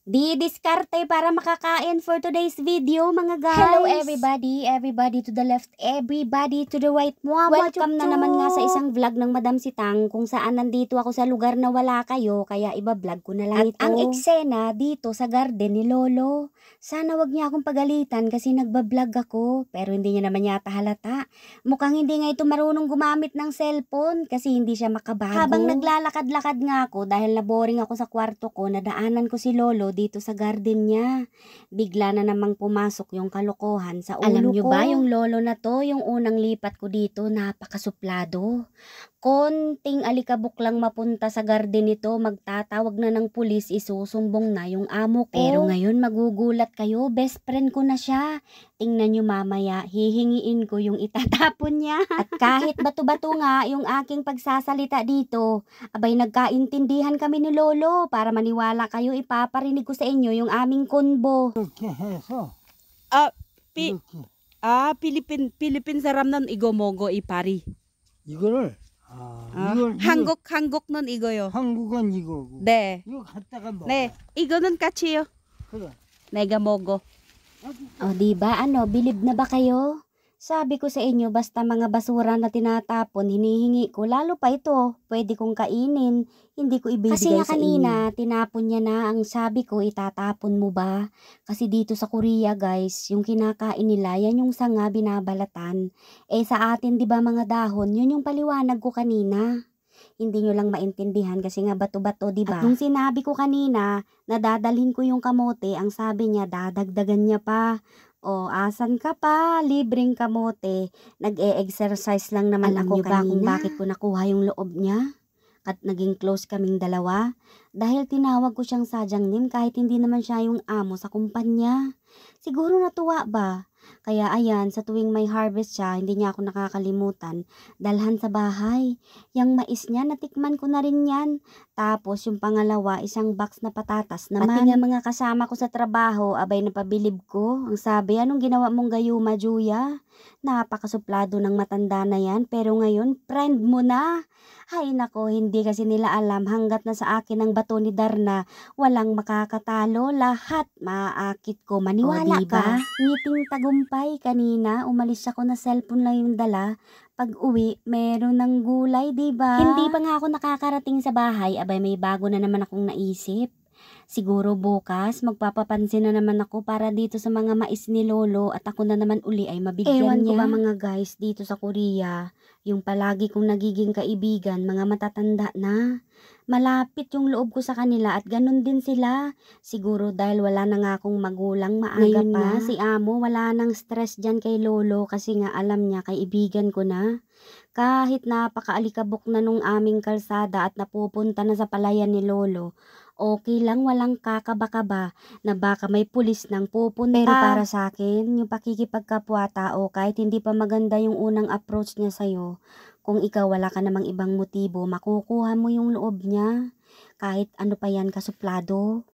Didiskarte para makakain for today's video, mga guys. Hello everybody to the left, everybody to the right. Welcome na naman nga sa isang vlog ng Madam Sitang kung saan nandito ako sa lugar na wala kayo, kaya iba-vlog ko na lang ito. At ang eksena dito sa garden ni Lolo. Sana wag niya akong pagalitan kasi nagbablog ako, pero hindi niya naman yata halata. Mukhang hindi nga ito marunong gumamit ng cellphone kasi hindi siya makabago. Habang naglalakad-lakad nga ako dahil naboring ako sa kwarto ko, nadaanan ko si Lolo dito sa garden niya. Bigla na namang pumasok yung kalokohan sa ulo ko. Alam nyo ba yung lolo na to, yung unang lipat ko dito, napakasuplado. Konting alikabok lang mapunta sa garden nito, magtatawag na ng pulis, isusumbong na yung amo ko. Pero ngayon magugulat kayo, best friend ko na siya. Tingnan nyo mamaya, hihingiin ko yung itatapon niya. At kahit bato-bato nga yung aking pagsasalita dito, abay nagkaintindihan kami ni Lolo. Para maniwala kayo, ipaparinig ko sa inyo yung aming konbo. 이렇게 해서 이렇게 필리핀 사람은 이거 먹어 이 파리. 이거를 한국은 이거요. 한국은 이거고. 네. 이거 갖다가 먹어. 네. 이거는 같이요. 그래. 내가 먹어. O diba bilib na ba kayo? Sabi ko sa inyo, basta mga basura na tinatapon, hinihingi ko. Lalo pa ito, pwede kong kainin. Hindi ko ibibigay sa inyo. Kasi nga kanina, tinapon niya na. Ang sabi ko, itatapon mo ba? Kasi dito sa Korea guys, yung kinakain nila, yan yung sanga binabalatan. Sa atin, di ba mga dahon, yun yung paliwanag ko kanina. Hindi nyo lang maintindihan kasi nga bato-bato, di ba? At nung sinabi ko kanina, nadadalhin ko yung kamote, ang sabi niya, dadagdagan niya pa. Asan ka pa? Libreng kamote. Nag-e-exercise lang naman ako kanina. Alam niyo ba kung bakit ko nakuha yung loob niya? At naging close kaming dalawa? Dahil tinawag ko siyang sadyang name kahit hindi naman siya yung amo sa kumpanya. Siguro natuwa ba? Kaya ayan, sa tuwing may harvest siya, hindi niya ako nakakalimutan. Dalhan sa bahay. Yang mais niya, natikman ko na rin yan. Tapos yung pangalawa, isang box na patatas naman. Pati nga mga kasama ko sa trabaho, abay napabilib ko. Ang sabi, anong ginawa mong gayuma, Juya? Napakasuplado ng matanda na yan, pero ngayon, friend mo na. Hay nako, hindi kasi nila alam hanggat na sa akin ang bato ni Darna, walang makakatalo, lahat maaakit ko. Maniwala ka? Ngiting tagumpay kanina, umalis ako na cellphone lang yung dala. Pag uwi, meron ng gulay, diba? Hindi pa nga ako nakakarating sa bahay, abay may bago na naman akong naisip. Siguro bukas, magpapapansin na naman ako para dito sa mga mais ni Lolo at ako na naman uli ay mabigyan niya. Ewan ko ba mga guys dito sa Korea, yung palagi kong nagiging kaibigan, mga matatanda na. Malapit yung loob ko sa kanila at ganun din sila. Siguro dahil wala na nga akong magulang, maaga ngayon pa. Nga, si amo wala nang stress dyan kay Lolo kasi nga alam niya kaibigan ko na. Kahit napakaalikabok na nung aming kalsada at napupunta na sa palayan ni Lolo, okay lang, walang kakaba-kaba na baka may pulis nang pupunta. Pero para sa akin, yung pakikipagkapwa-tao, kahit hindi pa maganda yung unang approach niya sa'yo, kung ikaw wala ka namang ibang motibo, makukuha mo yung loob niya. Kahit ano pa yan kasuplado.